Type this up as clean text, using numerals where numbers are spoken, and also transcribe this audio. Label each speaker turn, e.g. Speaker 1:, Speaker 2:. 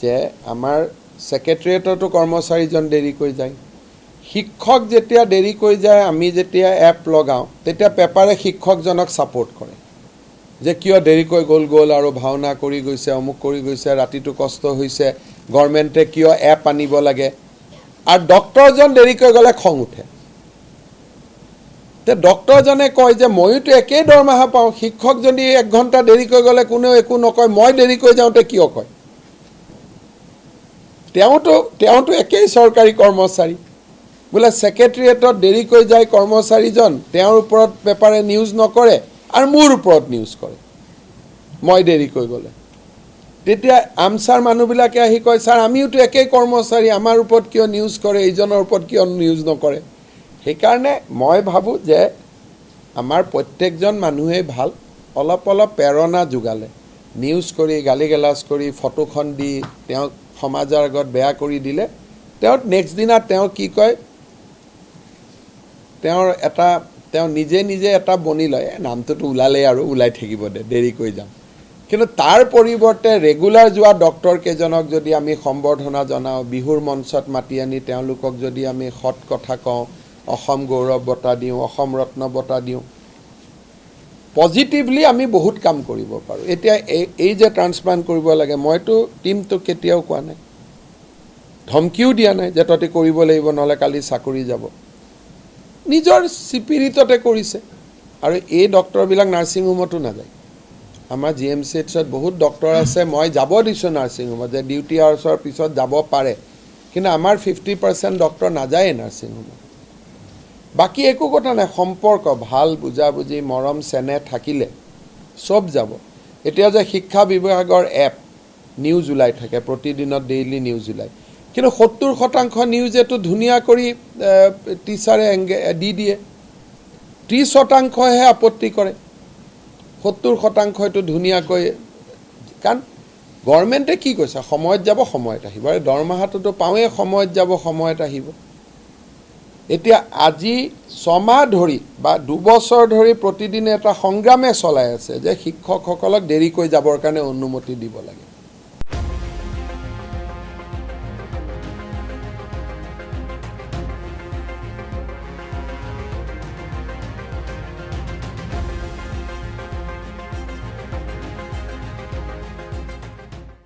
Speaker 1: যে আমাৰ ছেক্ৰেটাৰিয়েটতো কৰ্মচাৰীজন দেৰিকৈ যায়, শিক্ষক যেতিয়া দেৰিকৈ যায়, আমি যেতিয়া এপ লগাওঁ তেতিয়া পেপাৰে শিক্ষকজনক ছাপোৰ্ট কৰে যে কিয় দেৰিকৈ গ'ল আৰু ভাওনা কৰি গৈছে, অমুক কৰি গৈছে, ৰাতিটো কষ্ট হৈছে, গভৰ্ণমেণ্টে কিয় এপ আনিব লাগে। আৰু ডক্টৰজন দেৰিকৈ গ'লে খং উঠে। তে ডক্টৰজনে কয় যে ময়োতো একেই দৰমহা পাওঁ, শিক্ষক যদি 1 ঘণ্টা দেৰিকৈ গ'লে কোনেও একো নকয়, মই দেৰিকৈ যাওঁতে কিয় কয়? তেওঁতো একেই চৰকাৰী কৰ্মচাৰী। বোলে ছেক্ৰেটাৰিয়েটত দেৰিকৈ যায় কৰ্মচাৰীজন, তেওঁৰ ওপৰত পেপাৰে নিউজ নকৰে আৰু মোৰ ওপৰত নিউজ কৰে মই দেৰিকৈ গ'লে। তেতিয়া আমছাৰ মানুহবিলাকে আহি কয়, ছাৰ আমিওতো একেই কৰ্মচাৰী, আমাৰ ওপৰত কিয় নিউজ কৰে, এইজনৰ ওপৰত কিয় নিউজ নকৰে? সেইকাৰণে মই ভাবোঁ যে আমাৰ প্ৰত্যেকজন মানুহেই ভাল, অলপ প্ৰেৰণা যোগালে, নিউজ কৰি গালি গালাজ কৰি ফটোখন দি তেওঁক সমাজৰ আগত বেয়া কৰি দিলে, তেওঁ নেক্সট দিনা তেওঁ কি কয়, তেওঁ নিজে এটা বনি লয়, নামটোতো ওলালেই আৰু ওলাই থাকিব দে, দেৰিকৈ যাম। কিন্তু তাৰ পৰিৱৰ্তে ৰেগুলাৰ যোৱা ডক্টৰ কেইজনক যদি আমি সম্বৰ্ধনা জনাওঁ, বিহুৰ মঞ্চত মাতি আনি তেওঁলোকক যদি আমি সৎ কথা কওঁ, অসম গৌৰৱ বঁটা দিওঁ, অসম ৰত্ন বঁটা দিওঁ, পজিটিভলি আমি বহুত কাম কৰিব পাৰোঁ। এতিয়া এই যে ট্ৰান্সপ্লাণ্ট কৰিব লাগে, মইতো টিমটোক কেতিয়াও কোৱা নাই, ধমকিও দিয়া নাই যে তহঁতি কৰিব লাগিব নহ'লে কালি চাকৰি যাব। নিজৰ স্পিৰিটতে কৰিছে। আৰু এই ডক্টৰবিলাক নাৰ্ছিং হোমতো নাযায়। আমাৰ GMCHত বহুত ডক্টৰ আছে, মই যাব দিছোঁ নাৰ্ছিং হোমত যে ডিউটি আৱাৰ্ছৰ পিছত যাব পাৰে, কিন্তু আমাৰ 50% ডক্টৰ নাযায়েই নাৰ্ছিং হোমত। বাকী একো কথা নাই, সম্পৰ্ক ভাল, বুজাবুজি, মৰম চেনেহ থাকিলে চব যাব। এতিয়া যে শিক্ষা বিভাগৰ এপ নিউজ ওলাই থাকে, প্ৰতিদিনত ডেইলি নিউজ ওলায়, কিন্তু 70% নিউজেতো ধুনীয়া কৰি টিচাৰে দি দিয়ে, 30%হে আপত্তি কৰে, 70%টো ধুনীয়াকৈ। কাৰণ গভৰ্ণমেণ্টে কি কৈছে, সময়ত যাব সময়ত আহিব, আৰু দৰমহাটোতো পাওঁৱেই, সময়ত যাব সময়ত আহিব। এতিয়া আজি 6 মাহ ধৰি বা 2 বছৰ ধৰি প্ৰতিদিনে এটা সংগ্ৰামে চলাই আছে যে শিক্ষকসকলক দেৰিকৈ যাবৰ কাৰণে অনুমতি দিব লাগে।